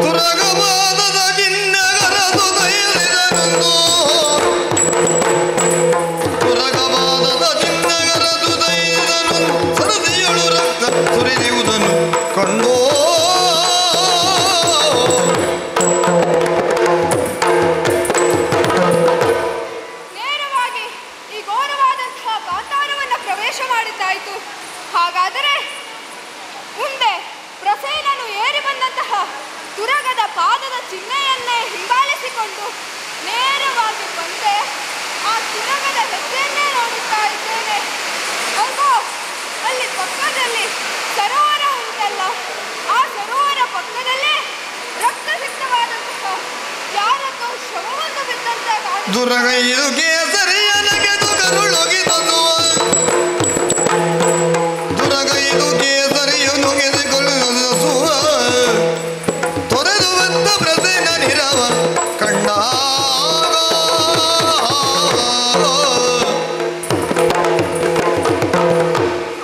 ತುರಗವಾದದ ಜಿನ್ನಗರದು ದೈರಿದನಂದು ತುರಗವಾದದ ಜಿನ್ನಗರದು ದೈರಿದನು ಸರದಿಯಳು ರಕ್ತ ಸುರಿಯುವುದನ್ನು ಕಂಡೋ ನೇರವಾಗಿ ಈ ಘೋರವಾದಂತಹ ಗಾಂಧಾರವನ್ನು ಪ್ರವೇಶ ಮಾಡಿದ್ದಾಯಿತು. ಹಾಗಾದರೆ ಮುಂದೆ ಪ್ರಸೇನನು ಏರಿ ಬಂದಂತಹ ತುರಗದ ಪಾದದ ಚಿಹ್ನೆಯನ್ನೇ ಹಿಂಬಾಲಿಸಿಕೊಂಡು ನೇರವಾಗಿ ಬಂದೆ ಆ ತುರಗದ ಹೆಜ್ಜೆಯನ್ನೇ ನೋಡುತ್ತಾ ಇದ್ದೇನೆ. ಅಲ್ವೋ ಅಲ್ಲಿ ಪಕ್ಕದಲ್ಲಿ ಸರೋವರ ಉಂಟಲ್ಲ, ಆ ಸರೋವರ ಪಕ್ಕದಲ್ಲೇ ರಕ್ತಸಿಕ್ತವಾದಂತಹ ಯಾರದ್ದೋ ಶವವನ್ನು ಬಿದ್ದಂತೆ ಕಾಣುತ್ತದೆ. ದುರಗೈದು ಕೇಸರಿಯ ನಗೆದು ಕರುಳೊಗಿದನು ದುರಗೈದು ಕೇಸರಿಯು ನುಗೆದುಕೊಳ್ಳುವುದು ಸುವ ತೊರೆದು ಬಂದ ಪ್ರಸೇನ ನಿರವ ಕಂಡಾಗ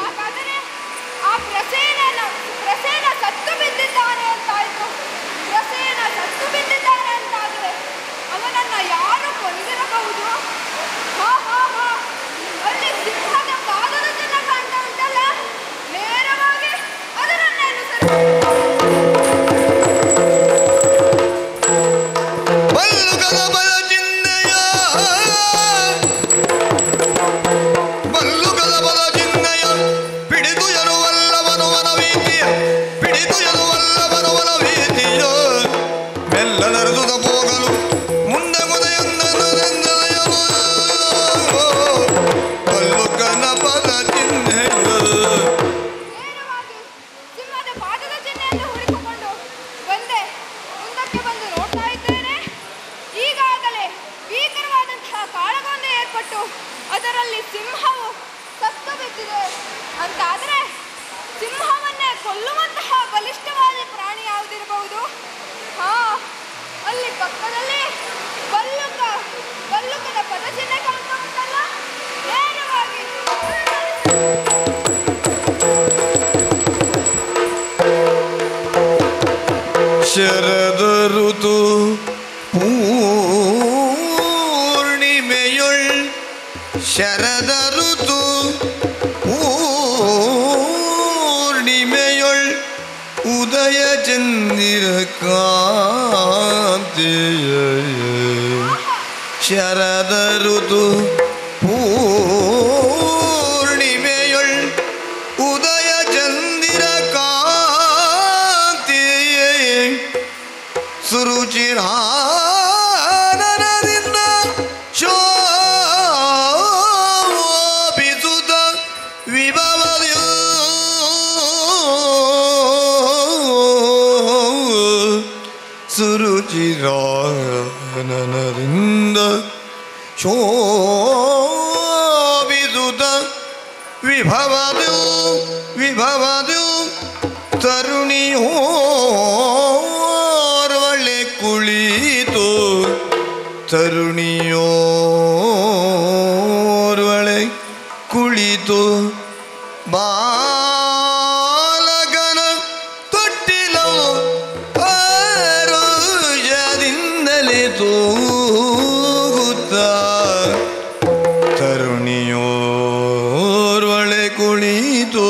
ಹಾಗಾದರೆ ಆ ಪ್ರಸೇನ ಸತ್ತು ಬಿದ್ದಿದ್ದಾನೆ ಅಂತಾಯ್ತು. ಪ್ರಸೇನ ಸತ್ತು ಬಿದ್ದಿದ್ದಾನೆ ಅಂತಾದರೆ ಅವನನ್ನ ಯಾರು ಕೊಂದಿರಬಹುದು? ಅಲ್ಲಿ ಸಿಂಹದ ಪಾದದ ಚಿಹ್ನೆ ಕಾಣ್ತಾ ಉಂಟಲ್ಲ, ನೇರವಾಗಿ ಅದರನ್ನೇ ಬಲ್ಲುಗದ ಬಲ ಚಿಹ್ನೆಯ ಬಲ್ಲುಗದ ಬಲ ಚಿಹ್ನೆಯ ಪಿಡಿದು ಎನ್ನುವಲ್ಲವನುವನ ವೀತಿಯ ಪಿಡಿದು ಎನ್ನುವಲ್ಲವನುವನ ವೀತಿಯ ಮೆಲ್ಲನರಿದುದ ಹೋಗಲು ಮುಂದೆ ಮುದೆಯೊಂದೆಂದೆಯನು ಬಲ್ಲುಗನ ಪದ ಚಿಹ್ನೆಯ ನೇರವಾಗಿ ಸಿಂಹದ ಪಾದದ ಚಿಹ್ನೆಯನ್ನು ಹುಡುಕಿಕೊಂಡು ಬಂದೆ. ಮುಂದಕ್ಕೆ ಬಂದು ನೋಡ್ತಾ ಇದ್ದೇನೆ, ಈಗಾಗಲೇ ಭೀಕರವಾದಂತಹ ಕಾಳಗೊಂದು ಏರ್ಪಟ್ಟು ಅದರಲ್ಲಿ ಸಿಂಹವು ಸತ್ತು ಬಿದ್ದಿದೆ ಅಂತಾದರೆ ಸಿಂಹವನ್ನೇ ಕೊಲ್ಲುವಂತಹ ಬಲಿಷ್ಠವಾದ ಪ್ರಾಣಿ ಯಾವುದಿರಬಹುದು? ಅಲ್ಲಿ ಪಕ್ಕದಲ್ಲಿ ಬಲ್ಲುಕದ ಪದ ಚಿಹ್ನೆ ಕಾಣ್ತಾ ಉಂಟಲ್ಲ, ನೇರವಾಗಿ ಶರದ ಋತು ಪೂರ್ಣಿಮೆಯೊಳ್ ಶರದ ಋತು ಪೂರ್ಣಿಮೆಯೊಳ್ ಉದಯ ಚಂದಿರ ಕಾಂತಿಯ ಶರದ ಋತು ಪೂರ್ಣಿಮೆಯೊಳ್ ಉದಯ ಚಂದಿರ ಕಾಂತಿಯ ಸುರುಚಿರಾನನದಿಂದ ಶೋಭಿಸುತ್ತ ವಿಭವದಿಯು ಸುರುಚಿರಾನನದಿಂದ ಶೋಭಿಸುತ್ತ ವಿಭವದಿಯು ತರುಣಿಯೋರ್ವಳೆ ಕುಳಿತು ತರುಣಿಯೋರ್ವಳೆ ಕುಳಿತು ಬಾಲಕನ ತೊಟ್ಟಿಲವು ಆರೋಜದಿಂದಲೇ ತೂಗುತ್ತ ತರುಣಿಯೋರ್ವಳೆ ಕುಳಿತು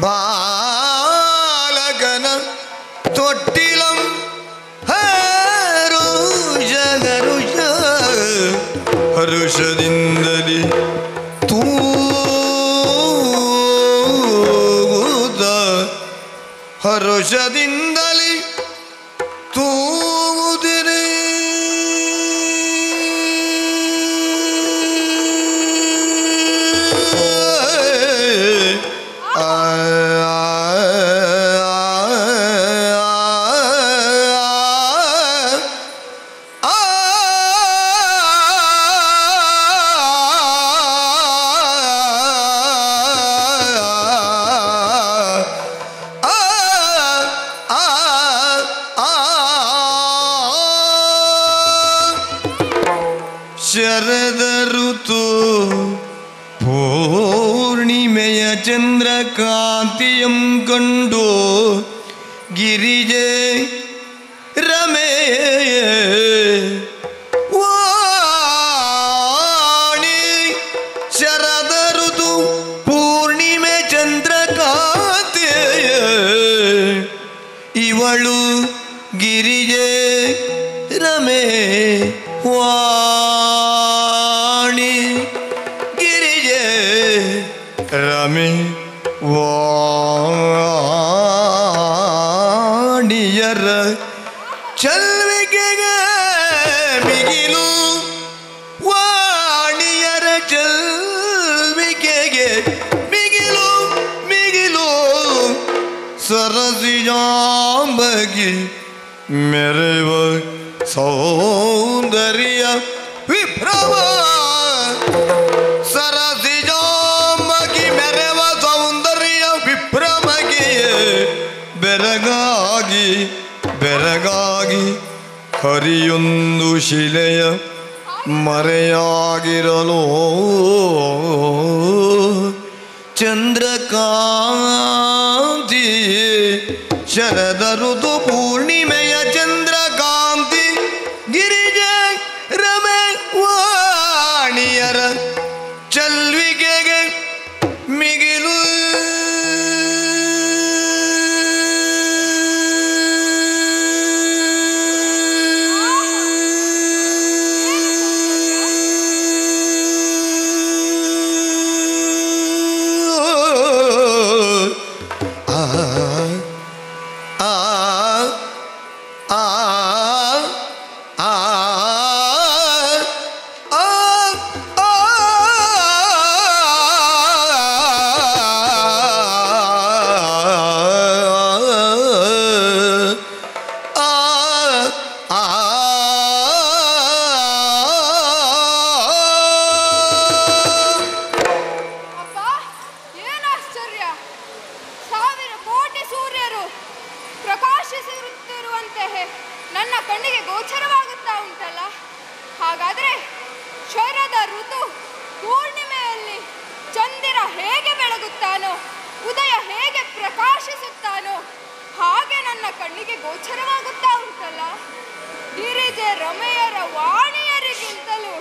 ಬಾಲಕನ ತೊಟ್ಟಿಲಂ ಹರುಷ ಹರುಷದಿಂದಲೇ ತೂಗುತ್ತ ಹರುಷದಿಂದಲೇ ತೂಗುತ್ತಿರೆ ಶರದ ಋತು ಪೂರ್ಣಿಮೆಯ ಚಂದ್ರಕಾಂತಿಯಂ ಕಂಡು ಗಿರಿಜೆ ರಮೇ ವಾಣಿ ಶರದ ಋತು ಪೂರ್ಣಿಮೆ ಚಂದ್ರಕಾಂತೆ ಇವಳು ಗಿರಿಜೆ ರಮೇ ವಾಣಿ ಗಿರಿಜೆ ರಮೇ ವಾಣಿಯರ ಚಲ್ವಿಕೆಗೆ ಮಿಗಿಲು ವಾಣಿಯರ ಚಲ್ವಿಕೆಗೆ ಮಿಗಿಲು ಮಿಗಿಲು ಸರಸಿಜಾಂಬಗಿ ಮೆರೆವ ಸೌಂದರ್ಯ ವಿಭ್ರಮ ಸರಸಿಜಾಂಬಗಿ ಮೆರೆವ ಸೌಂದರ್ಯ ವಿಭ್ರಮಗೆ ಬೆರಗಾಗಿ ಬೆರಗಾಗಿ ಹರಿಯೊಂದು ಶಿಲೆಯ ಮರೆಯಾಗಿರಲು ಚಂದ್ರಕಾಂತಿ ಶರದ ಋತು ಪೂರ್ಣಿಮೆಯ ಚಂದ್ರಕಾಂತಿ ಗಿರಿಜೆ ರಮೆ ವಾಣಿಯರ ಚಲ್ವಿಕೆಗೆ ಮಿಗಿಲು ನನ್ನ ಕಣ್ಣಿಗೆ ಗೋಚರವಾಗುತ್ತಾ ಉಂಟಲ್ಲ. ಹಾಗಾದರೆ ಶರद ಋತು ಪೂರ್ಣಿಮೆಯಲ್ಲಿ ಚಂದಿರ ಹೇಗೆ ಬೆಳಗುತ್ತಾನೋ, ಉದಯ ಹೇಗೆ ಪ್ರಕಾಶಿಸುತ್ತಾನೋ ಹಾಗೆ ನನ್ನ ಕಣ್ಣಿಗೆ ಗೋಚರವಾಗುತ್ತಾ ಉಂಟಲ್ಲ. ಗಿರಿಜೆ ರಮೆಯರ ವಾಣಿಯರಿಗಿಂತಲೂ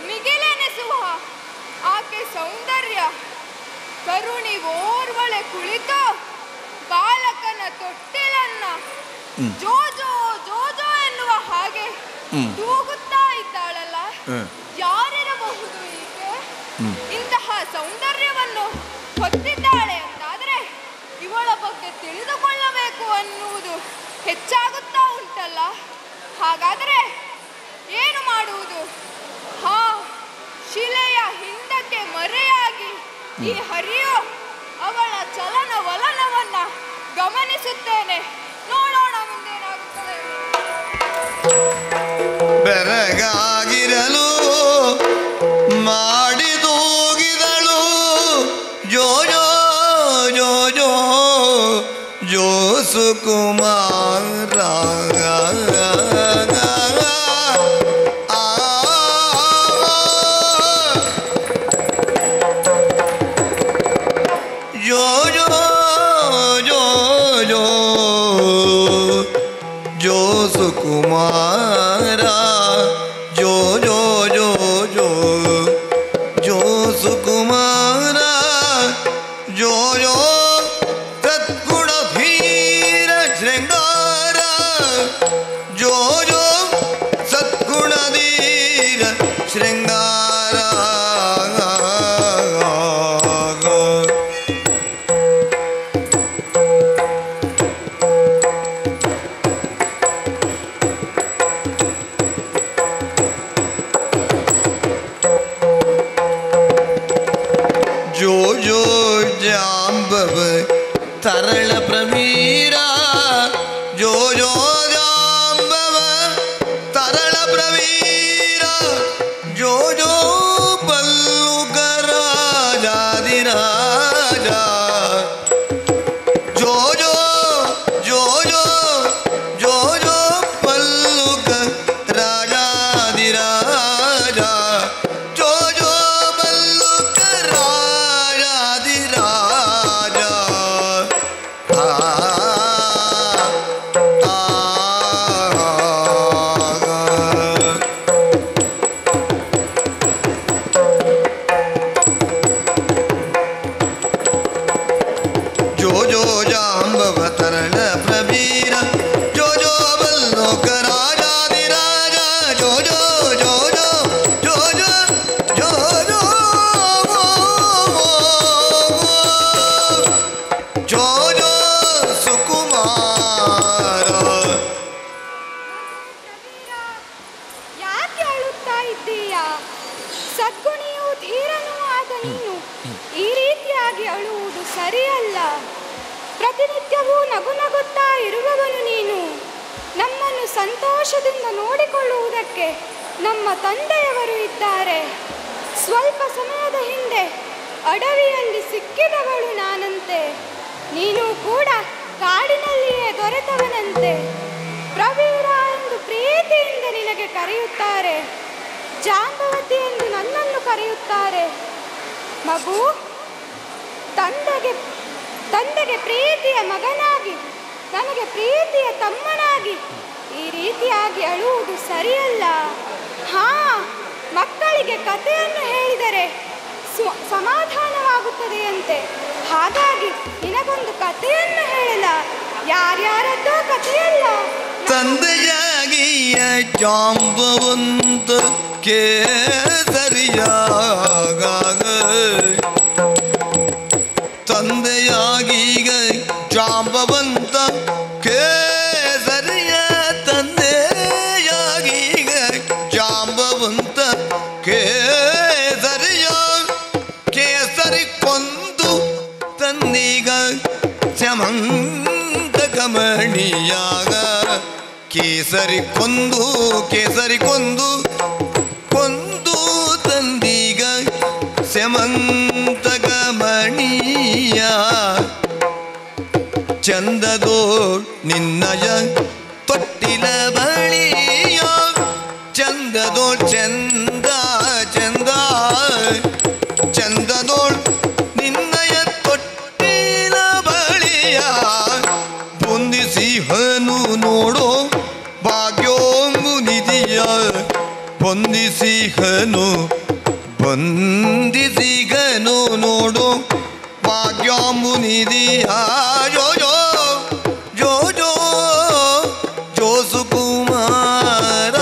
ಮಿಗಿಲೆನಿಸುವ ಆಕೆ ಸೌಂದರ್ಯ. ತರುಣಿ ಓರ್ವಳೆ ಕುಳಿತು ಬಾಲಕನ ತೊಟ್ಟಿಲನ್ನ ಜೋಜೋ ಜೋಜೋ ಎನ್ನುವ ಹಾಗೆ ತೂಗುತ್ತಾ ಇದ್ದಾಳಲ್ಲ. ಯಾರಿರಬಹುದು ಈಕೆ? ಇಂತಹ ಸೌಂದರ್ಯವನ್ನು ಹೊತ್ತಿದ್ದಾಳೆ ಅಂತಾದರೆ ಇವಳ ಬಗ್ಗೆ ತಿಳಿದುಕೊಳ್ಳಬೇಕು ಅನ್ನುವುದು ಹೆಚ್ಚಾಗುತ್ತಾ ಉಂಟಲ್ಲ. ಹಾಗಾದರೆ ಏನು ಮಾಡುವುದು? ಶಿಲೆಯ ಹಿಂದಕ್ಕೆ ಮರೆಯಾಗಿ ಈ ಹರಿಯು ಅವಳ ಚಲನವಲನವನ್ನ ಗಮನಿಸುತ್ತೇನೆ. ನೋಡೋಣ ಮುಂದೇನಾಗುತ್ತದೆ. ಬೆರಗಾಗಿರಲು ಮಾಡಿದೂಗಿದಳು ಜೋ ಜೋ ಜೋ ಜೋ ಜೋ ಸುಕುಮಾರ. ಜೋ ಜೋ ಜೋ ಜೋ ಜೋ ಸುಕುಮಾರ. ಜೋ ಜೋ ಜೋ ಜೋ ಜೋ ಸುಕುಮಾರ. ಜೋ ಜೋ ಸದ್ಗುಣ ಧೀರ ಶೃಂಗಾರ. ಜೋ ಜೋ ಸದ್ಗುಣ ಧೀರ ಶೃಂಗಾರ. ಜೋ ಜೋ ಜಾಂಬವ ತರಳ ಪ್ರವೀರ. ಜೋ ಜೋ ಜಾಂಬವ ತರಳ ಪ್ರವೀರ. ಜೋ ಜೋ ಪಲ್ಲುಕ ರಾಜಾದಿರಾಜ. ಜೋ ಜೋ ಜೋ ಜೋ ಜೋ ಜೋ ಪಲ್ಲುಕ ರಾಜಾದಿರಾಜ. ಜೋ ಜೋ ಪಲ್ಲುಕ ರಾಜಾದಿರಾಜ. ಜೋ ಜಾಂಬವ ತರಳ ಪ್ರವೀರ ಜೋ ಜೋ ಬಲ್ಲೋಕ ರಾಜಾದಿರಾಜ ಜೋ ಜೋ ಜೋ ಜೋ ಜೋ ಜೋ ಜೋ ಜೋ ಜೋ ಜೋ ಸುಕುಮಾರ. ಯಾಕೆ ಅಳುತ್ತಾ ಇದ್ದೀಯಾ? ಸದ್ಗುಣಿಯೂ ಧೀರನೂ ಆದ ನೀನು ಈ ರೀತಿಯಾಗಿ ಅಳುವುದು ಸರಿಯಲ್ಲ. ಪ್ರತಿನಿತ್ಯವೂ ನಗು ನಗುತ್ತಾ ಇರುವವನು ನೀನು. ನಮ್ಮನ್ನು ಸಂತೋಷದಿಂದ ನೋಡಿಕೊಳ್ಳುವುದಕ್ಕೆ ನಮ್ಮ ತಂದೆಯವರು ಇದ್ದಾರೆ. ಸ್ವಲ್ಪ ಸಮಯದ ಹಿಂದೆ ಅಡವಿಯಲ್ಲಿ ಸಿಕ್ಕಿದವಳು ನಾನಂತೆ. ನೀನು ಕೂಡ ಕಾಡಿನಲ್ಲಿಯೇ ದೊರೆತವನಂತೆ. ಪ್ರವೀರ ಎಂದು ಪ್ರೀತಿಯಿಂದ ನಿನಗೆ ಕರೆಯುತ್ತಾರೆ. ಜಾಂಬವತಿ ಎಂದು ನನ್ನನ್ನು ಕರೆಯುತ್ತಾರೆ. ಮಗು, ತಂದೆಗೆ ಪ್ರೀತಿಯ ಮಗನಾಗಿ, ನನಗೆ ಪ್ರೀತಿಯ ತಮ್ಮನಾಗಿ ಈ ರೀತಿಯಾಗಿ ಅಳುವುದು ಸರಿಯಲ್ಲ. ಮಕ್ಕಳಿಗೆ ಕಥೆಯನ್ನು ಹೇಳಿದರೆ ಸಮಾಧಾನವಾಗುತ್ತದೆಯಂತೆ. ಹಾಗಾಗಿ ನಿನಗೊಂದು ಕಥೆಯನ್ನು ಹೇಳಲ. ಯಾರ್ಯಾರದ್ದೋ ಕಥೆಯಲ್ಲ. ತಂದೆಯಾಗಿಯ ಜಾಂಬವಂತ ಕೇಸರಿಯಾಗ ತಂದೆಯಾಗೀಗ ಜಾಂಬವಂತ ಕೇಸರಿಯ ತಂದೆಯಾಗೀಗ ಜಾಂಬವಂತ ಕೇಸರಿಯ ಕೇಸರಿ ಕೊಂದು ತನ್ನೀಗ ಸ್ಯಮಂತ ಕಮಣಿಯಾಗ ಕೇಸರಿ ಕೊಂದು ಕೊಂದು ತಂದೀಗ ಸ್ಯಮಂತ ಕಮಣಿಯ ಚಂದದೋಳ್ ನಿನ್ನಯ ತೊಟ್ಟಿಲ ಬಳಿಯ ಚಂದದೋಳ್ ಚಂದ ಚಂದದೋಳ್ ನಿನ್ನಯ ತೊಟ್ಟಿಲ ಬಳಿಯ ಹೊಂದಿಸಿಹನು ನೋಡೋ ಭಾಗ್ಯೋಂಬು ನಿಧಿಯ ಹೊಂದಿಸಿಹನು ನೋಡೋ ಭಾಗ್ಯೋಂಬು ನಿಧಿಯ ಜೋ ಜೋ ಜೋ ಜೋ ಜೋ ಸುಕುಮಾರ.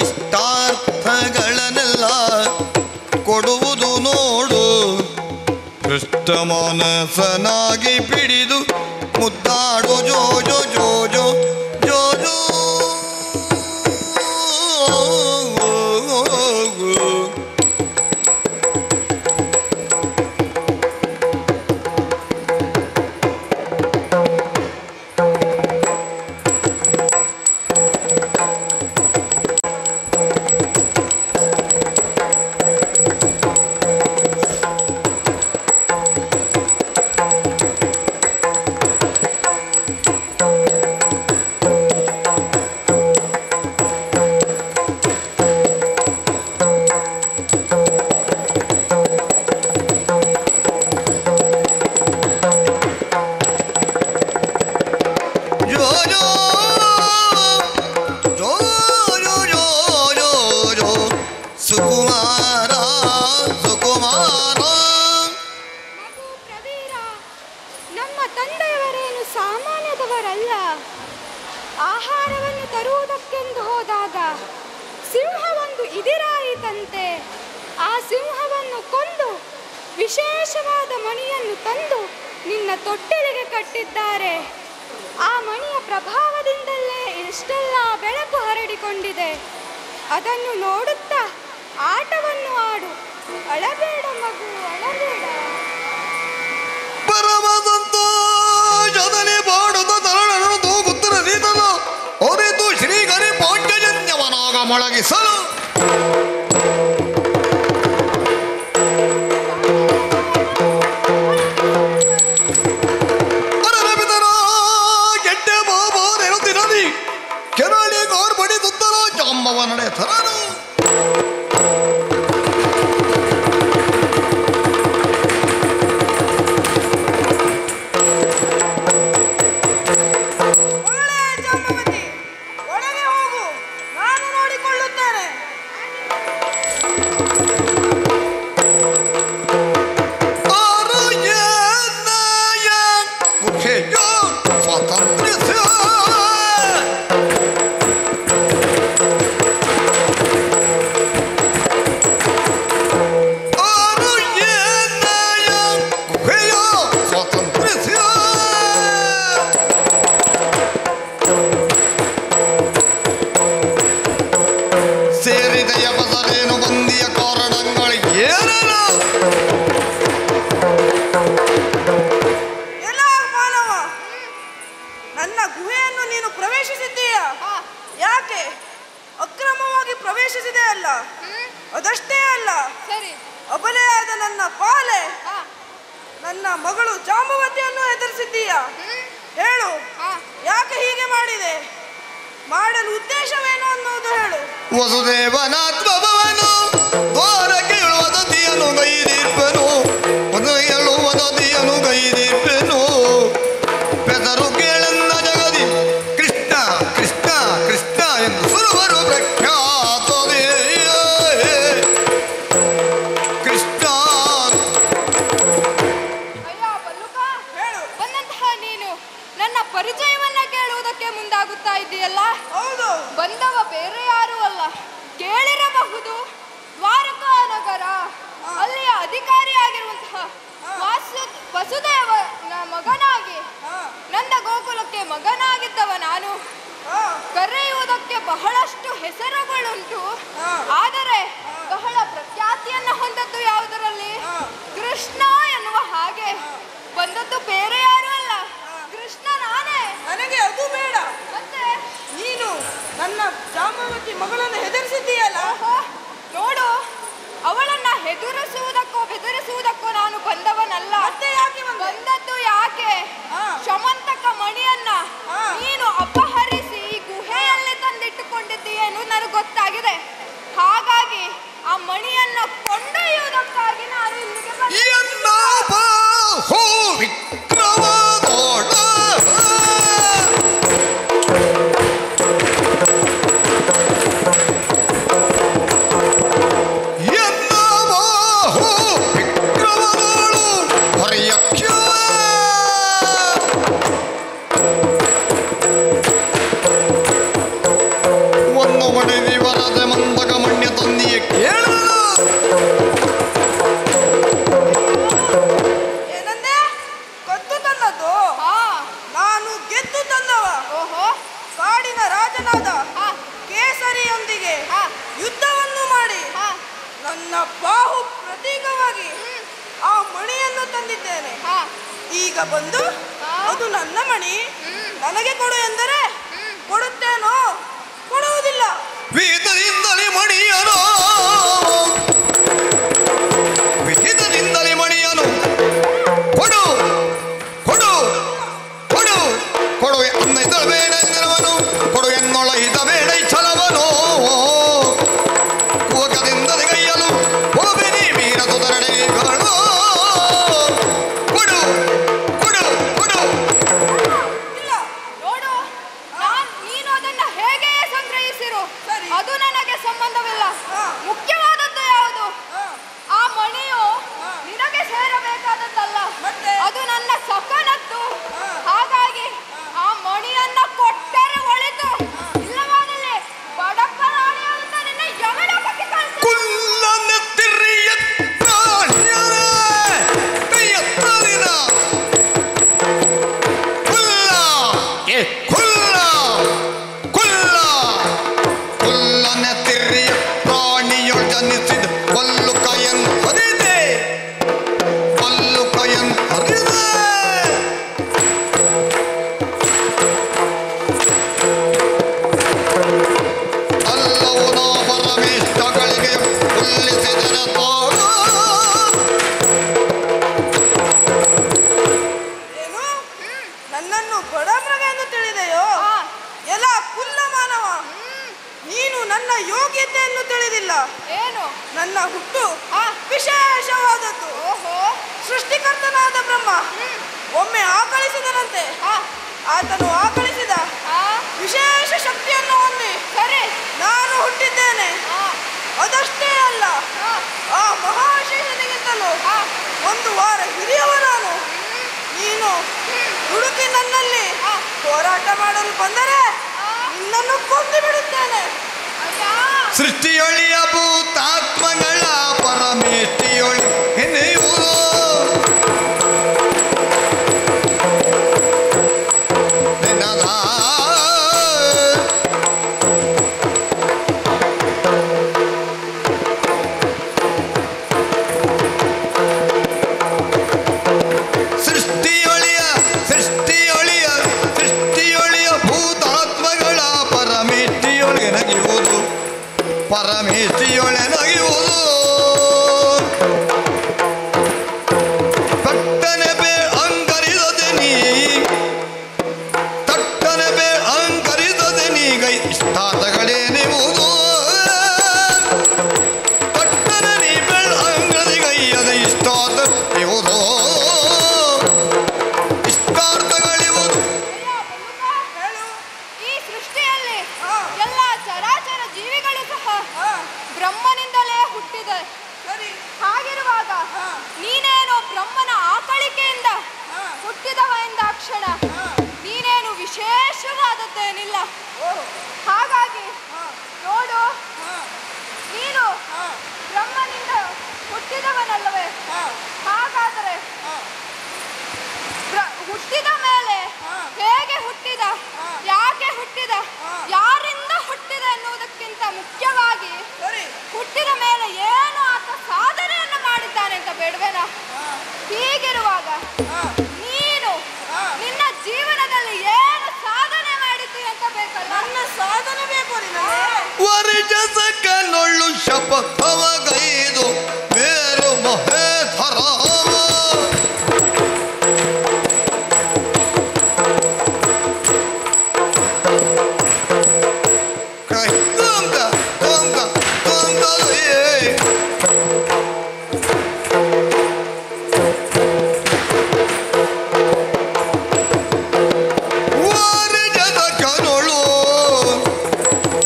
ಇಷ್ಟಾರ್ಥಗಳನ್ನೆಲ್ಲ ಕೊಡುವುದು ನೋಡು. ಕೃಷ್ಣ ಮನಸನಾಗಿ ಪಿಡಿದು ಮುದ್ದಾಡು ಜೋ ಜೋ ಜೋ ಜೋ ಜೋ ಜೋ ಆಹಾರವನ್ನು ತರುವುದಕ್ಕೆಂದು ಹೋದಾಗ ಸಿಂಹವೊಂದು ಇದಿರಾಯಿತಂತೆ. ಆ ಸಿಂಹವನ್ನು ಕೊಂದು ವಿಶೇಷವಾದ ಮಣಿಯನ್ನು ತಂದು ನಿನ್ನ ತೊಟ್ಟಿಲಿಗೆ ಕಟ್ಟಿದ್ದಾರೆ. ಆ ಮಣಿಯ ಪ್ರಭಾವದಿಂದಲೇ ಇಷ್ಟೆಲ್ಲ ಬೆಳಕು ಹರಡಿಕೊಂಡಿದೆ. ಅದನ್ನು ನೋಡುತ್ತಾ ಆಟವನ್ನು ಆಡು. ಅಳಬೇಡ ಮಗು, ಅಳಬೇಡ. ಪರಮದಂತೋಷದಲ್ಲಿ ಬಾಡುತ್ತ ತರಳನ್ನು ತೂಗುತ್ತರ ನೀತನು ಒರಿದು ಶ್ರೀಗರಿ ಪಾಂಚಜನ್ಯವನಾಗ ಮೊಳಗಿಸಲು ತಿಳಿಸಲೇನು ಬಂದಿಯ ಕಾರಣಗಳು ಏನಲ್ಲ. ಎಲ್ಲ ಮಾನವ, ನನ್ನ ಗುಹೆಯನ್ನು ನೀನು ಪ್ರವೇಶಿಸಿದ್ದೀಯ. ಯಾಕೆ? ಅಕ್ರಮವಾಗಿ ಪ್ರವೇಶಿಸಿದೆ ಅಲ್ಲ. ಅದಷ್ಟೇ ಅಲ್ಲ, ಸರಿ. ಅಬಲೆಯಾದ ನನ್ನ ಪಾಲೆ, ನನ್ನ ಮಗಳು ಜಾಂಬವತಿಯನ್ನು ಹೆದರಿಸಿದ್ದೀಯ. ಹೇಳು, ಯಾಕೆ ಹೀಗೆ ಮಾಡಿದೆ? ಮಾಡಲು ಉದ್ದೇಶವೇನು ಅನ್ನೋದು ಹೇಳು. ವಸುದೇವನಾತ್ಮಭವನು ದ್ವಾರಕ್ಕೆ ವದತಿಯನ್ನು ಗೈದಿರ್ಪನು, ವದತಿಯನ್ನು ಗೈದಿರ್ಪನು. ಬೆದರು ಕೇಳನ್ನ ಜಗದಿ ಕೃಷ್ಣ ಕೃಷ್ಣ ಕೃಷ್ಣ ಎಂದು ಸುರವರು ಪ್ರಖ್ಯಾತವೇ ಕೃಷ್ಣ. ಅಯ್ಯ ಬಲ್ಲುಕ, ಹೇಳು. ಬಂದಂತಹ ನೀನು ನನ್ನ ಪರಿಚಯವನ್ನ ಕೇಳುವುದಕ್ಕೆ ಮುಂದಾಗುತ್ತಾ ಇದ್ದೀಯಲ್ಲ. ಹೌದು. ಬಂದವ ಬೇರೆ ಯಾರೂ ಅಲ್ಲ, ಕೇಳಿರಬಹುದು, ದ್ವಾರಕಾ ನಗರ ಅಲ್ಲಿಯ ಅಧಿಕಾರಿಯಾಗಿರುವಂತಹ ವಸುದೇವನ ಮಗನಾಗಿ ನಂದ ಗೋಕುಲಕ್ಕೆ ಮಗನಾಗಿದ್ದವ ನಾನು. ಕರೆಯುವುದಕ್ಕೆ ಬಹಳಷ್ಟು ಹೆಸರುಗಳುಂಟು, ಆದರೆ ಬಹಳ ಪ್ರಖ್ಯಾತಿಯನ್ನು ಹೊಂದದ್ದು ಯಾವುದರಲ್ಲಿ? ಕೃಷ್ಣ ಎನ್ನುವ ಹಾಗೆ. ಬಂದದ್ದು ಬೇರೆ ಯಾರು ಅಲ್ಲ, ಕೃಷ್ಣ ನಾನೇ. ನನಗೆ ಅದು ಬೇಡ. ಮತ್ತೆ ನೀನು ನನ್ನ ಜಾಂಬವತಿ ಮಗಳನ್ನು ಹೆದರಿಸಿದ್ದೀಯಲ್ಲ. ನೋಡು, ಅವಳನ್ನ ಹೆದರಿಸುವುದಕ್ಕೋ ಬೆದರಿಸುವುದಕ್ಕೋ ನಾನು ಬಂದವನಲ್ಲ. ಮತ್ತೆ ಯಾಕೆ ಬಂದೆ? ಬಂದದ್ದು ಯಾಕೆ? ಶಮಂತಕ ಮಣಿಯನ್ನ ನೀನು ಅಪಹರಿಸಿ ಈ ಗುಹೆಯಲ್ಲಿ ತಂದಿಟ್ಟುಕೊಂಡಿದ್ದೀಯೇನು ನನಗೆ ಗೊತ್ತಾಗಿದೆ. ಹಾಗಾಗಿ ಆ ಮಣಿಯನ್ನ ಕೊಂಡೊಯ್ಯುವುದಕ್ಕಾಗಿ ನಾನು ಇಲ್ಲಿಗೆ ಬಂದೆ. ಒಂದು ಮಡಿದಿ ವರದ ಮಂದಕ ಮಣ್ಯ ತಂದಿಯ ಕೇಳಲು. ಏನಂದೆ? ಕದ್ದು ತಂದದ್ದು? ನಾನು ಗೆದ್ದು ತಂದವ. ಓಹೋ, ಕಾಡಿನ ರಾಜನಾದ ಕೇಸರಿಯೊಂದಿಗೆ ಯುದ್ಧವನ್ನು ಮಾಡಿ ನನ್ನ ಬಾಹು ಪ್ರತೀಕವಾಗಿ ಆ ಮಣಿಯನ್ನು ತಂದಿದ್ದೇನೆ. ಈಗ ಬಂದು ಅದು ನನ್ನ ಮಣಿ, ನನಗೆ ಕೊಡು ಎಂದರೆ ಕೊಡುತ್ತೇನೋ? ಕೊಡುವುದಿಲ್ಲ. ವೇದದಿಂದಲೇ ಮಣಿಯನು, ವೇದದಿಂದಲೇ ಮಣಿಯನು ಕೊಡು ಕೊಡು ಕೊಡು ಕೊಡು ಅನ್ನಿದ ಬೇಡ ಎಂದವನು, ಕೊಡು ಎನ್ನೊಳಹಿದ ಬೇಡ ಛಲವನು. ಕುವಕದಿಂದಲೇ ಕೈಯಲು ಹೋಬೆನಿ ವೀರ ಸುಧರಣೆಗಳು. ಕೊಡು ಕೊಡು ಕೊಡು. ಇಲ್ಲ. ನೋಡು, ನೀನು ಅದನ್ನ ಹೇಗೆಯೇ ಸಂಗ್ರಹಿಸಿರು, ಸರಿ. ಅದು ನನಗೆ ಸಂಬಂಧವಿಲ್ಲ. ಮುಖ್ಯವಾದದ್ದು ಯಾವುದು? ಆ ಮಣಿಯು ನಿನಗೆ ಸೇರಬೇಕಾದದ್ದಲ್ಲ, ಮತ್ತೆ? ಅದು ನನ್ನ ಸಕನತ್ತು. ಹಾಗಾಗಿ ಆ ಮಣಿಯನ್ನ ಕೊಟ್ಟರೆ ಒಳಿತು, ಇಲ್ಲವಾದಲ್ಲಿ ಬಡಪರಾಣಿಯಾದಂತ ನಿನ್ನ ಯಮಲೋಕಕ್ಕೆ ಕಳಿಸಿ. ಕುಲ್ಲನ ತಿರಿಯ ಪ್ರಾಣಿಯರ ಕೈಯತ್ತಲಿನ ಕುಲ್ಲ ಕುಲ್ಲ ಕುಲ್ಲ ಕುಲ್ಲನ ತಿರಿಯ ಪ್ರಾಣಿಯೊಳ ಜನಿಸಿದ ಕಲ್ಲು ಕೈಯನ್ ಹರಿದೆ, ಕಲ್ಲು ಕೈಯನ್ ಹರಿದೆ. ಅಲ್ಲವು ನಾ ಪರಮೇಷ್ಟಗಳಿಗೆ ಉಲ್ಲಿಸಿದರ ತೋರು. ಏನು? ನನ್ನನ್ನು ಬಡ ಮೃಗ ಎಂದು ತಿಳಿದೆಯೋ? ಎಲ್ಲ ಕುಲ್ಲ ಮಾನವ, ನೀನು ನನ್ನ ಯೋಗ್ಯತೆಯನ್ನು ತಿಳಿದಿಲ್ಲ. ಏನು? ನನ್ನ ಹುಟ್ಟು ವಿಶೇಷವಾದದ್ದು. ಓಹೋ, ಸೃಷ್ಟಿಕರ್ತನಾದ ಬ್ರಹ್ಮ ಒಮ್ಮೆ ಆಕಳಿಸಿದನಂತೆ. ಆತನು ಆಕಳಿಸಿದ ವಿಶೇಷ ಶಕ್ತಿಯನ್ನು ಹೊಂದಿ ಸರಿ. ನಾನು ಹುಟ್ಟಿದ್ದೇನೆ. ಅದಷ್ಟೇ ಅಲ್ಲ, ಆ ಮಹಾಶೇಷನಿಗಿಂತಲೂ ಒಂದು ವಾರ ಹಿರಿಯವ ನಾನು. ನೀನು ಹುಡುಕಿ ನನ್ನಲ್ಲಿ ಹೋರಾಟ ಮಾಡಲು ಬಂದರೆ ನಿನ್ನನ್ನು ಕೊಂದು ಬಿಡುತ್ತೇನೆ. ಸೃಷ್ಟಿಯೊಳಿಯ ಭೂತಾತ್ಮಗಳ ಪರಮೇಷ್ಠಿಯೊಳಿ ಎನ್ನೆಯುವುದು. ಹುಟ್ಟಿದವನಲ್ಲವೇ? ಹಾ ಹಾಗಾದರೆ ಹಾ ಹುಟ್ಟಿದ ಮೇಲೆ ಹಾ. ಹೇಗೆ ಹುಟ್ಟಿದ, ಹಾ. ಯಾಕೆ ಹುಟ್ಟಿದ, ಹಾ. ಯಾರಿಂದ ಹುಟ್ಟಿದ ಎನ್ನುವುದಕ್ಕಿಂತ ಮುಖ್ಯವಾಗಿ ಸರಿ. ಹುಟ್ಟಿದ ಮೇಲೆ ಏನು ಆತ ಸಾಧನೆಯನ್ನು ಮಾಡಿದ್ದಾನೆ ಅಂತ ಬೇಡವೇನಾ? ಹಾ ಹೀಗಿರುವಾಗ ಹಾ ನೀನು ಹಾ. ನಿನ್ನ ಜೀವನದಲ್ಲಿ ಏನು ಸಾಧನೆ ಮಾಡಿದ್ದೀಯ ಅಂತ ಬೇಕಲ್ಲ? ನನ್ನ ಸಾಧನೆ ಬೇಕು ನಿನಗೆ. ವರಿಜಸಕನೊಳ್ಳು ಶಪಥವಗೈದು ಮೇರು ಮಹೇಧರಾವ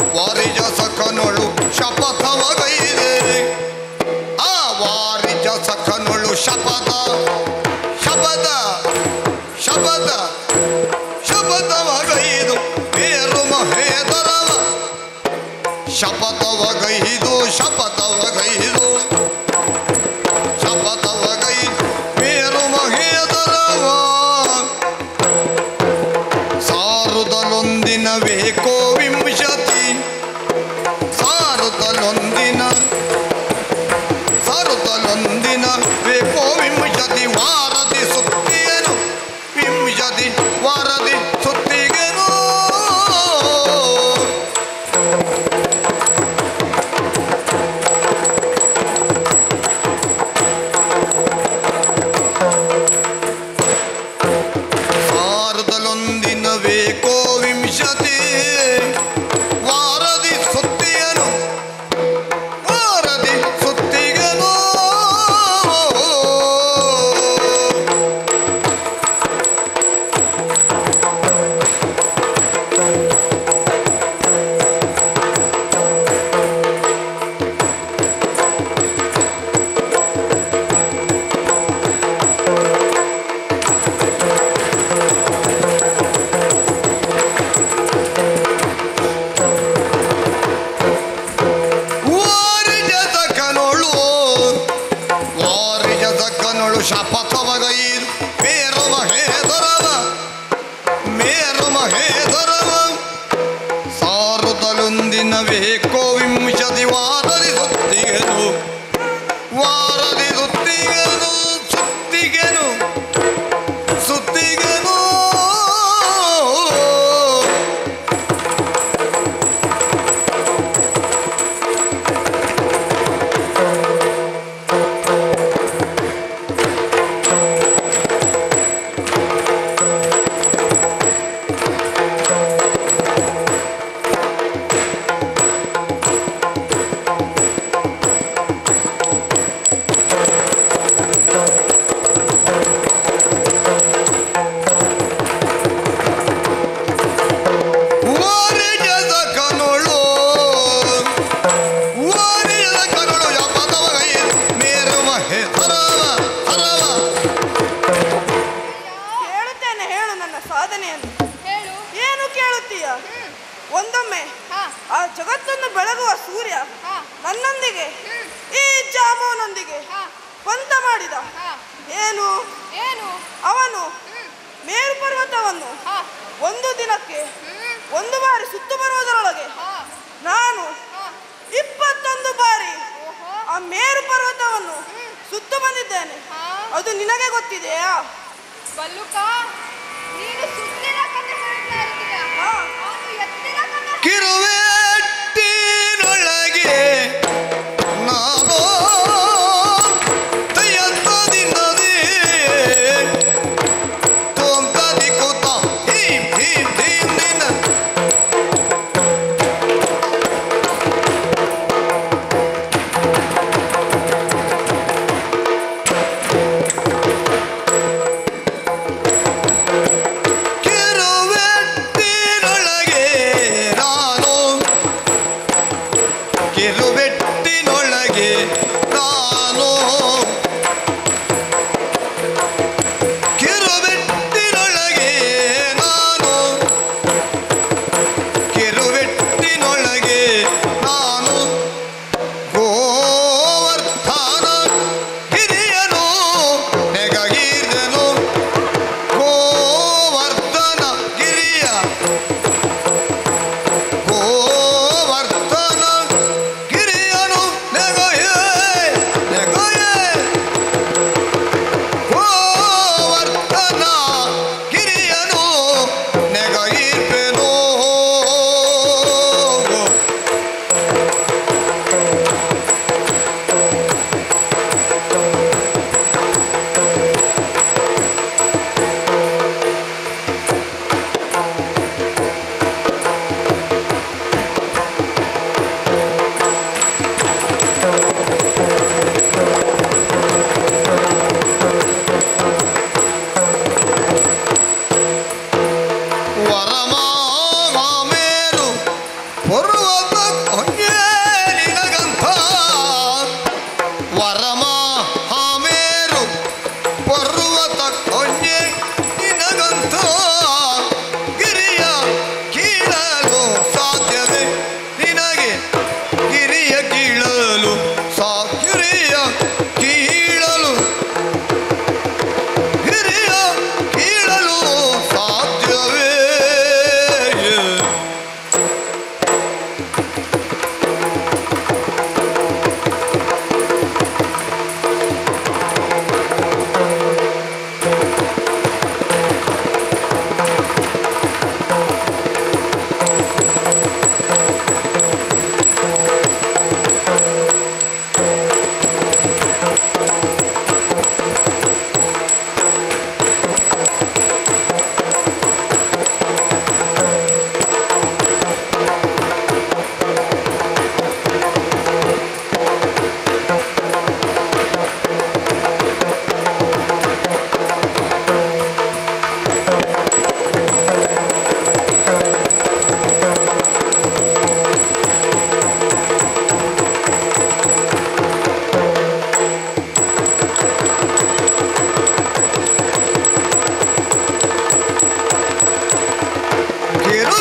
ವಾರಿಜಸಕನೊಳು ಶಪಥವಗೈದೆ. ಆ ವಾರಿಜಸಕನೊಳು ಶಪಥ ಶಪಥ ಶಪಥ ಶಪಥವಗೈದು ಮೇರು ಮಹೇಧರವ ಶಪಥವಗೈದು ಶಪಥವಗೈದು ಶಪಥವಗೈದು ಮೇರು ಮಹೇಧರವ ಸಾರುದಲೊಂದಿನವೇ ಕೋವಿಂಶತಿ ಸಾರುದಲೊಂದಿನ ವೇಕೋ ವಿಂಶತಿ ವಾರದಿ ಸುತ್ತಿಗೆನು ವಿಂಶತಿ ವಾರದಿ ಸುತ್ತಿಗೆನು ಸಾರುದಲೊಂದಿನ ವೇಕೋ ವಿಂಶತಿ ವಾರದಿ ಸುತ್ತಿಗೆನು ವಾರದಿ ಸುತ್ತಿಗೆನು ವಾರಿಜಸಕನೊಳು ಶಪಥವಗೈದು ಮೇರು ಮಹೇಧರವ ಮೇರು ಮಹೇಧರವ ಸಾರುದಲೊಂದಿನವೇ ಕೋವಿಂಶತಿ ವಾರದಿ ಸುತ್ತಿಗೆನು ವಾರದಿ ಸುತ್ತಿಗೆನು ಸುತ್ತಿಗೆನು ಸುತ್ತಿಗೆನು ವಾರಿಜಸಕನೊಳು ವಾರಿಜಸಕನೊಳು ಶಪಥವಗೈದು ಮೇರು ಮಹೇಧರವ ಹರವ ಹೇಳುತ್ತೇನೆ, ಹೇಳು ನನ್ನ ಸಾಧನೆಯನ್ನು. ಹೇಳು. ಏನು ಕೇಳುತ್ತೀಯ? ಒಂದೊಮ್ಮೆ ಹಾ. ಆ ಜಗತ್ತನ್ನು ಬೆಳಗುವ ಸೂರ್ಯ ಹಾ. ನನ್ನೊಂದಿಗೆ ಈ ಜಾಮುನೊಂದಿಗೆ ಹಾ. ಪಂಥ ಮಾಡಿದ. ಹಾ. ಏನು? ಏನು? ಅವನು ಮೇರು ಪರ್ವತವನ್ನು ಹಾ. ಒಂದು ದಿನಕ್ಕೆ ಒಂದು ಬಾರಿ ಸುತ್ತು ಬರುವುದರೊಳಗೆ ಹಾ. ನಾನು ಹಾ. 21 ಬಾರಿ ಓಹೋ. ಆ ಮೇರು ಪರ್ವತವನ್ನು ಸುತ್ತು ಬಂದಿದ್ದೇನೆ. ಹಾ. ಅದು ನಿನಗೆ ಗೊತ್ತಿದೆಯಾ? ಬಲ್ಲುಕ, ನೀನು ಸುತ್ತಿನ ಕಥೆ ಹೇಳ್ತಾ ಇದ್ದೀಯ. ಹಾ. ನಾನು ಎತ್ತಿನ ಕಥೆ. ಕಿರುವೆಟ್ಟಿನೊಳಗೆ ನಾನು ತಯ್ಯತ್ತದಿನದೇ ತೋಂಕದಿ ಕೂತ ಹೀಂ ಹೀಂ ಹೀಂ ನಿನ್ನ ಹಿರಿಯ ಕೀಳಲು ಹಿರಿಯ ಕೀಳಲು ಸಾಧ್ಯವೇ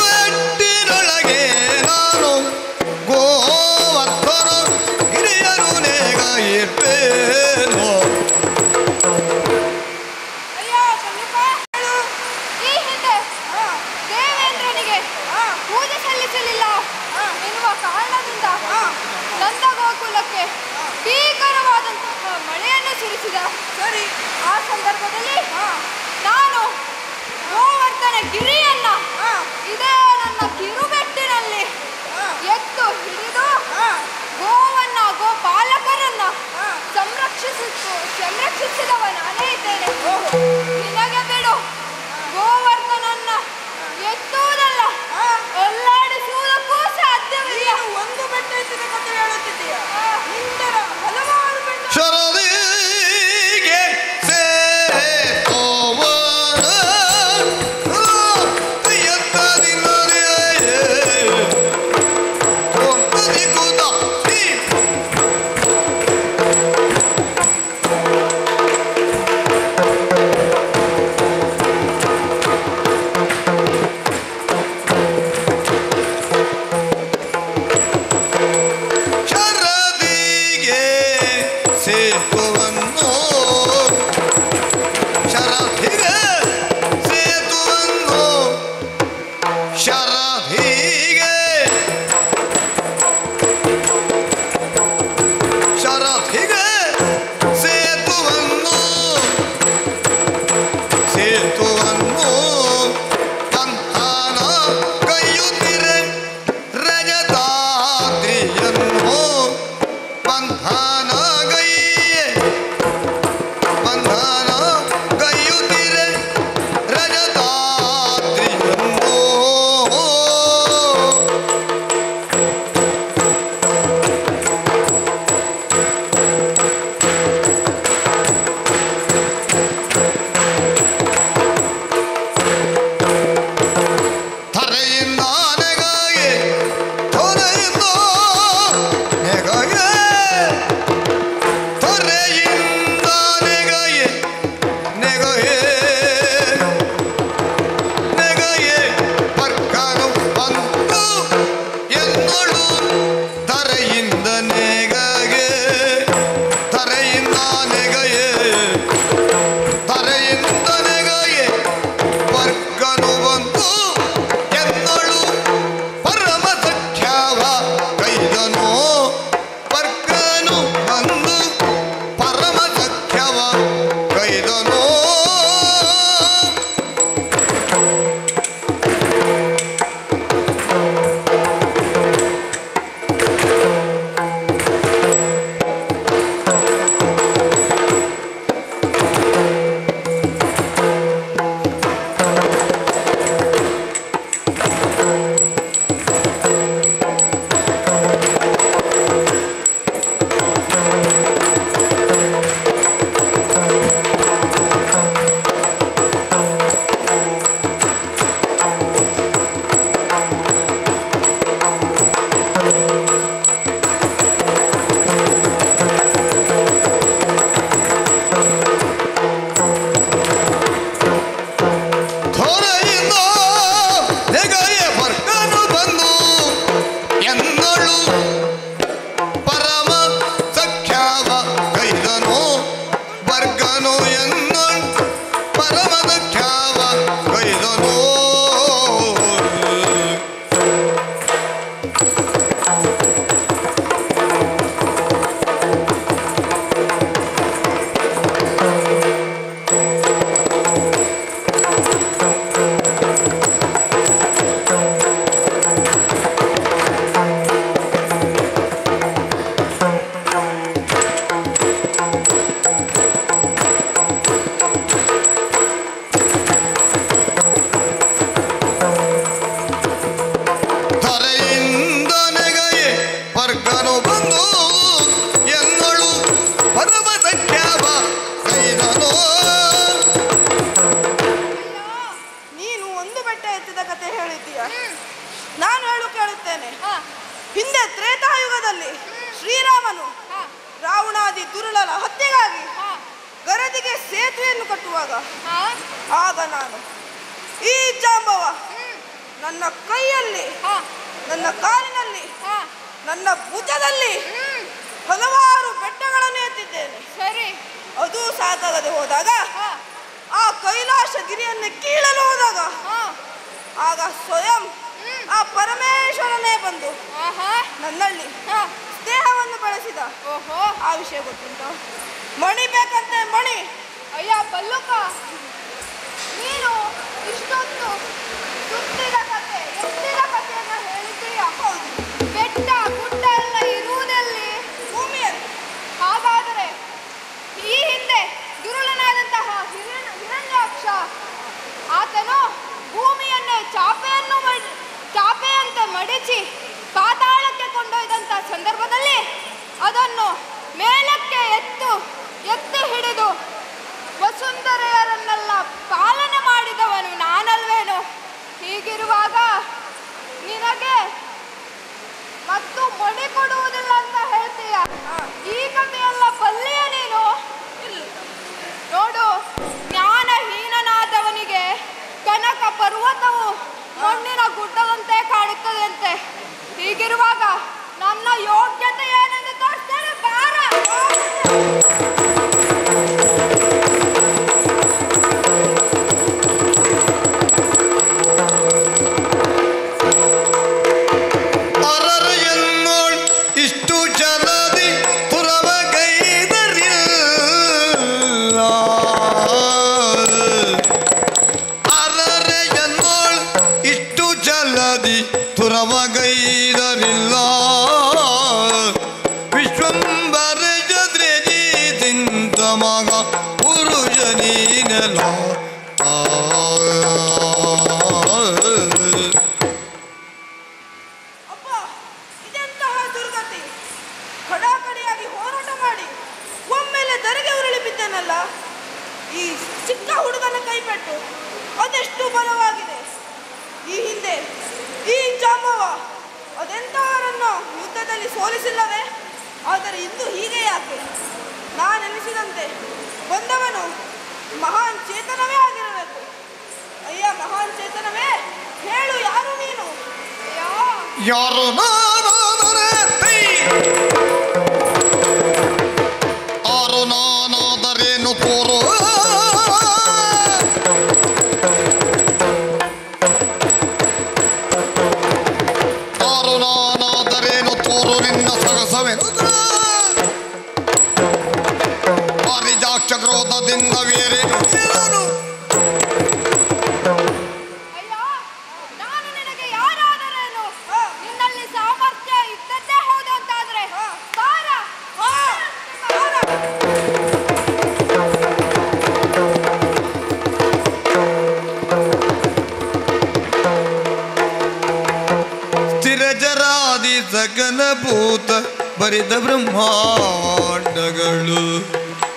ಕಿರುವೆಟ್ಟಿನೊಳಗೆ ನಾನು ಗೋವರ್ಧನ ಗಿರಿಯರು ನೇಗ ಇರ್ಬೇನೋ ಅಯ್ಯೋ ಕನ್ಯಕ, ಈ ಹಿಂದೆ ದೇವೇಂದ್ರನಿಗೆ ಪೂಜೆ ಸಲ್ಲಿಸಲಿಲ್ಲ ಎನ್ನುವ ಕಾರಣದಿಂದ ನಂದ ಗೋಕುಲಕ್ಕೆ ಭೀಕರವಾದಂತಹ ಮಳೆಯನ್ನು ಸುರಿಸಿದ. ಸರಿ. ಆ ಸಂದರ್ಭದಲ್ಲಿ ನಾನು ಗೋವರ್ಧನ ಗಿರಿಯನ್ನ ಇದೇ ನನ್ನ ಕಿರುಬೆಟ್ಟಿನಲ್ಲಿ ಎತ್ತು ಹಿಡಿದು ಗೋವನ್ನ ಗೋಪಾಲಕರನ್ನ ಸಂರಕ್ಷಿಸಿದವ ನಾನೇ ಇದ್ದೇನೆ. ನಿನಗೆ ಬಿಡು, ಗೋವರ್ಧನನ್ನ ಎತ್ತುವುದಲ್ಲ ಅಲ್ಲಾಡಿಸುವುದಕ್ಕೂ ಸಾಧ್ಯವಿಲ್ಲ. ಒಂದು ಬೆಟ್ಟ ಎತ್ತಿನ ಕಥೆ ಹೇಳುತ್ತಿದ್ದೀಯ. ಇಂದರ ಹಲವಾರು ಬೆಟ್ಟ ಶರದಿಗೆ ಸೇತೋವನ ಎತ್ತದಿಲ್ಲದೆ ತೋರ್ಪದಿ ಕೂತ ಶರದಿಗೆ ಸೇತುವನ್ನು ಶರದಿಗೆ ಸೇತುವನ್ನು ಶರದಿಗೆ ಶರದಿಗೆ ಸೇತುವನ್ನು ಸೇತುವನ್ನು ಪಂಥಾನ ಕೈಯುತ್ತಿರೆ ರಜತಾದ್ರಿಯನ್ನು ಬಂಧನ ಗೈಯುತ್ತಿರೆ ರಜತಾದ್ರಿಯನ್ನು ಪರ್ಗನು ಎನ್ನ ಪರಮದ ಖ್ಯಾವ ಕೈದನೋ ಹಿಂದೆ ತ್ರೇತಾಯುಗದಲ್ಲಿ ಶ್ರೀರಾಮನು ರಾವಣಾದಿ ದುರುಳರ ಹತ್ಯೆಗಾಗಿ ಗರದಿಗೆ ಸೇತುವೆಯನ್ನು ಕಟ್ಟುವಾಗ ಆಗ ನಾನು ಈ ಜಾಂಬವ ನನ್ನ ಕೈಯಲ್ಲಿ, ನನ್ನ ಕಾಲಿನಲ್ಲಿ, ನನ್ನ ಭುಜದಲ್ಲಿ ಹಲವಾರು ಬೆಟ್ಟಗಳನ್ನು ಎತ್ತಿದ್ದೇನೆ. ಸರಿ, ಅದು ಸಾಕಾಗದೆ ಹೋದಾಗ ಆ ಕೈಲಾಸ ಗಿರಿಯನ್ನು ಕೀಳಲು ಹೋದಾಗ ಆಗ ಸ್ವಯಂ ಆ ಪರಮೇಶ್ವರನೇ ಬಂದು ನನ್ನಲ್ಲಿ ಸ್ನೇಹವನ್ನು ಬೆಳೆಸಿದ. ಆ ವಿಷಯ ಗೊತ್ತುಂಟ? ಮಣಿ ಬೇಕಂತೆ, ಮಣಿ. ಅಯ್ಯ ಬಲ್ಲುಕ, ನೀನು ಇಷ್ಟೊಂದು ಸುತ್ತಿದ ಕತೆ, ಎತ್ತಿದ ಕಥೆಯನ್ನ ಹೇಳಿದ್ದೀಯ. ಹೌದು, ಬೆಟ್ಟ ಗುಡ್ಡ ಎಲ್ಲ ಇರುವುದಲ್ಲಿ ಭೂಮಿಯಲ್ಲಿ. ಹಾಗಾದರೆ ಈ ಹಿಂದೆ ದುರುಳನಾದಂತಹ ಹಿರಣ್ಯಾಕ್ಷ ಆತನು ಭೂಮಿಯನ್ನೇ ಚಾಪೆಯಂತೆ ಮಡಿಚಿ ಪಾತಾಳಕ್ಕೆ ಕೊಂಡೊಯ್ದಂತ ಸಂದರ್ಭದಲ್ಲಿ ಅದನ್ನು ಮೇಲಕ್ಕೆ ಎತ್ತಿ ಹಿಡಿದು ವಸುಂಧರೆಯರನ್ನೆಲ್ಲ ಪಾಲನೆ ಮಾಡಿದವನು ನಾನಲ್ವೇನು? ಹೀಗಿರುವಾಗ ನಿನಗೆ ಮತ್ತು ಮಣಿ ಕೊಡುವುದಿಲ್ಲ ಅಂತ ಹೇಳ್ತೀಯ. ಈ ಕಥೆಯೆಲ್ಲ ಬಲ್ಲಿಯ ನೀನು? ನೋಡು, ಜ್ಞಾನಹೀನನಾದವನಿಗೆ ಕನಕ ಪರ್ವತವು ಮಣ್ಣಿನ ಗುಡ್ಡದಂತೆ ಕಾಣುತ್ತದೆಯಂತೆ. ಹೀಗಿರುವಾಗ ನನ್ನ ಯೋಗ್ಯತೆ ಏನೆಂದು ತೋರಿಸ್ತೇನೆ, ಬಾರ. ಇಷ್ಟು ಜಲದಿ ಪುರವ ಗೈದರಿಲ್ಲ, ಅರರೆಯನ್ನೋಳ್ ಇಷ್ಟು ಜಲದಿ ಪುರವಗೈದರಿಲ್ಲ. ವಿಶ್ವಂಬರ ಜದ್ರೆಜಿದಿಂತ ಮಗ ಪುರುಷ ನೀನಲ. ಅಪ್ಪ, ಇದೆಂತಹ ದುರ್ಗತಿ! ಕಡಾಕಡಿಯಾಗಿ ಹೋರಾಟ ಮಾಡಿ ಒಮ್ಮೆಲೆ ದರಿಗೆ ಉರುಳಿ ಬಿದ್ದೆನಲ್ಲ. ಈ ಚಿಕ್ಕ ಹುಡುಗನ ಕೈಪೆಟ್ಟು ಅದೆಷ್ಟು ಬಲವಾಗಿದೆ. ಈ ಹಿಂದೆ ಈ ಜಾಂಬವ ಅದೆಂತಹವರನ್ನು ಯುದ್ಧದಲ್ಲಿ ಸೋಲಿಸಿಲ್ಲವೇ? ಆದರೆ ಇಂದು ಹೀಗೆ ಯಾಕೆ? ನಾನೆನಿಸಿದಂತೆ ಬಂದವನು ಮಹಾನ್ ಚೇತನವೇ ಆಗಿರಬೇಕು. ಅಯ್ಯ ಮಹಾನ್ ಚೇತನವೇ, ಹೇಳು, ಯಾರು ನೀನು? ಯಾರು ನಾನಾದರೆ ಆರು ನಾನಾದರೇನು ತೋರು, ಆರು ನಾನಾದರೇನು ತೋರು ನಿನ್ನ ಸೊಗಸವೆನು ಪಾರಿಜಾಕ್ಷ ಕ್ರೋಧದಿಂದ ಬೇರೇನು ಕೇಳನು. ಸ್ಥಿರಜರಾದಿ ಸಕಲ ಭೂತ ಬರಿದ ಬ್ರಹ್ಮಾಂಡಗಳು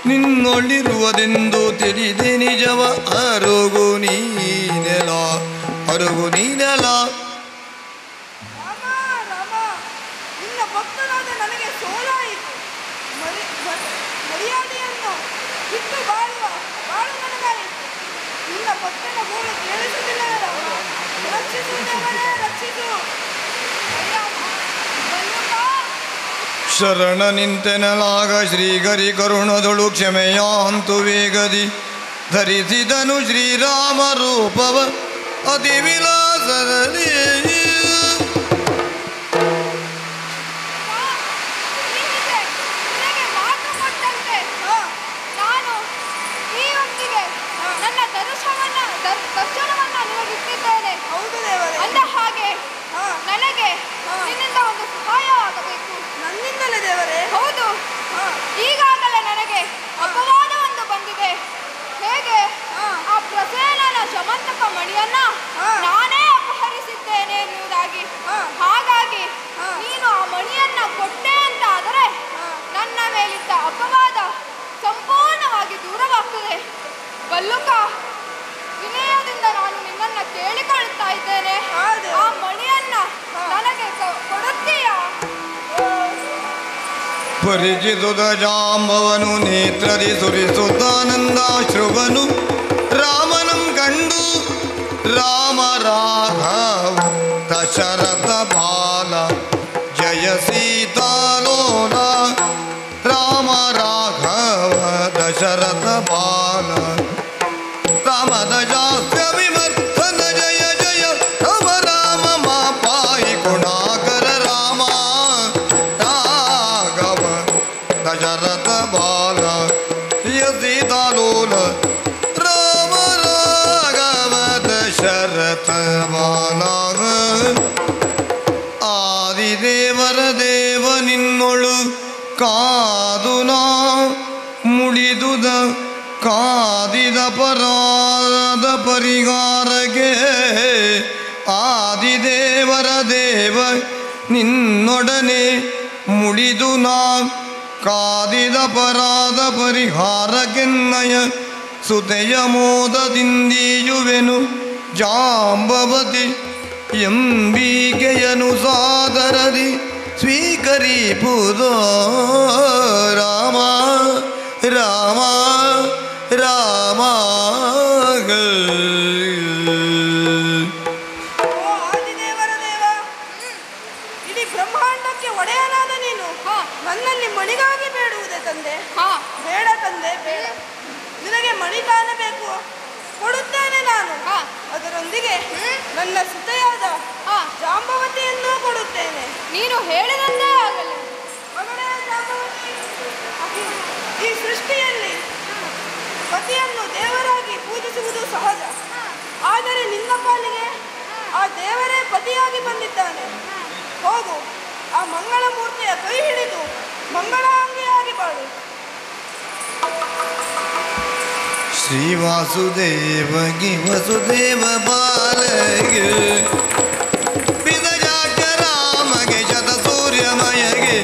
ನಿನ್ನೊಳಿರುವುದೆಂದು ತಿಳಿದೆ ನಿಜವ. ಅರುಗು ನೀನೆಲ, ಅರುಗು ನೀನೆಲ. ರಾಮ ರಾಮ, ನಿನ್ನ ಭಕ್ತನಾದ ನನಗೆ ಸೋಲಾಯಿತು. ಮರ್ಯಾದೆಯನ್ನು ಬಿಟ್ಟು ಬಾಳು ನನಗಾಯಿತು. ನಿನ್ನ ಭಕ್ತನ ಗೋಳು ಕೇಳಿಸುತ್ತಿಲ್ಲವೇ ರಾಮ? ರಕ್ಷಿಸು ದೇವರೇ, ರಕ್ಷಿಸು. ಶರಣ ನಿಂತೆನಲಾಗ ಶ್ರೀಗರಿ ಕರುಣದೊಳು ಕ್ಷಮೆಯಾಂತು ವೇಗದಿ ಧರಿಸಿದನು ಶ್ರೀರಾಮ ರೂಪವ ಅತಿ ವಿಲಾಸದಲ್ಲಿ. ನಿನಗೆ ಮಾತು ಕೊಟ್ಟಂತೆ ನಾನು ಈ ಹೊತ್ತಿಗೆ ನನ್ನ ದರ್ಶನವನ್ನ ನಿನಗಿಟ್ಟಿದ್ದೇನೆ. ಹೌದು ದೇವರೇ. ಅಂದ ಹಾಗೆ ನನಗೆ ನಿನ್ನಿಂದ ಒಂದು ಸಹಾಯ ಆಗಬೇಕು. ನನ್ನಿಂದಲೇ ದೇವರೇ? ಹೌದು. ಈಗಾಗಲೇ ನನಗೆ ಅಪವಾದ ಒಂದು ಬಂದಿದೆ. ಹೇಗೆ ಆ ಪ್ರಸೇನನ ಶಮಂತಕ ಮಣಿಯನ್ನ ನಾನೇ ಅಪಹರಿಸಿದ್ದೇನೆ ಎನ್ನುವುದಾಗಿ. ಹಾಗಾಗಿ ನೀನು ಆ ಮಣಿಯನ್ನ ಕೊಟ್ಟೆ ಅಂತ ಆದರೆ ನನ್ನ ಮೇಲಿದ್ದ ಅಪವಾದ ಸಂಪೂರ್ಣವಾಗಿ ದೂರವಾಗ್ತದೆ. ಬಲ್ಲುಕ, ವಿನಯದಿಂದ ನಾನು ನಿನ್ನನ್ನ ಕೇಳಿಕೊಳ್ಳುತ್ತಾ ಇದ್ದೇನೆ, ಆ ಮಣಿಯನ್ನ ನನಗೆ ಕೊಡುತ್ತೀಯಾ? ಪರಿಚಿತುದ ಜಾಂಬವನು ನೇತ್ರದಿ ಸುರಿಸುತ್ತಾನಂದಾಶ್ರುವನು ರಾಮನಂ ಕಂಡು ರಾಮ ರಾಘವ ದಶರಥ ಬಾಲ ಜಯ ಸೀತಾಲೋಲ ರಾಮ ರಾಘವ ದಶರಥ ಬಾಲ ರಾಮದ ಜಾಸ್ಯ ವಿಮರ್ಥನ ಜಯ ಜಯ ರಾಮ ರಾಮ ಮಾ ಪಾಯಿ ಗುಣಾಕರ ರಾಮ ರಾಘವ ದಶರಥ ಬಾಲ ಸೀತಾಲೋಲ ರಾಮ ರಾಘವ ದಶರಥ ಬಾಲ. ಆದಿದೇವರ ದೇವ ನಿನ್ನೊಳು ಕಾದುನಾ ಮುಳಿದುದ ಕಾದಿದ ಪರಾದ ಪರಿಹಾರಗೆ. ಆದಿದೇವರ ದೇವ ನಿನ್ನೊಡನೆ ಮುಳಿದು ನಾ ಕಾದಿದ ಪರಾದ ಪರಿಹಾರಕ್ಕೆನ್ನಯ ಸುತೆಯ ಮೋದದಿಂದೀಯುವೆನು ಜಾಂಬವತಿ ಎಂಬಿಕೆಯನು ಸಾದರದಿ ಸ್ವೀಕರಿಪುದೋ ರಾಮ ರಾಮ ರಾಮ. ಓ ಆದಿದೇವರ ದೇವ, ಇಡೀ ಬ್ರಹ್ಮಾಂಡಕ್ಕೆ ಒಡೆಯನಾದ ನೀನು ನನ್ನಲ್ಲಿ ಮಣಿಗಾಗಿ ಬೇಡುವುದೇ ತಂದೆ? ಬೇಡ ತಂದೆ, ಬೇಡ. ನಿನಗೆ ಮಣಿ ತಾನೇ ಬೇಕು, ಕೊಡುತ್ತೇನೆ ನಾನು. ಅದರೊಂದಿಗೆ ನನ್ನ ಸುತೆಯಾದ ಜಾಂಬವತಿಯನ್ನೂ ಕೊಡುತ್ತೇನೆ. ನೀನು ಹೇಳಿದಂತೆ ಆಗಲಿ. ಮಗಳೇ ಜಾಂಬವತಿ, ಈ ಸೃಷ್ಟಿಯಲ್ಲಿ ಪತಿಯನ್ನು ದೇವರಾಗಿ ಪೂಜಿಸುವುದು ಸಹಜ. ಆದರೆ ನಿನ್ನ ಪಾಲಿಗೆ ಆ ದೇವರೇ ಪತಿಯಾಗಿ ಬಂದಿದ್ದಾನೆ. ಹೋಗು, ಆ ಮಂಗಳ ಮೂರ್ತಿಯ ಕೈ ಹಿಡಿದು ಮಂಗಳಾಂಗಿಯಾಗಿ ಬಾಳು. ಶ್ರೀ ವಾಸುದೇವಗೆ ವಸುದೇವ ಬಾಲಗೆ ಬಿದಜಾಟ ರಾಮಗೆ ಶತ ಸೂರ್ಯಮಯಗೆ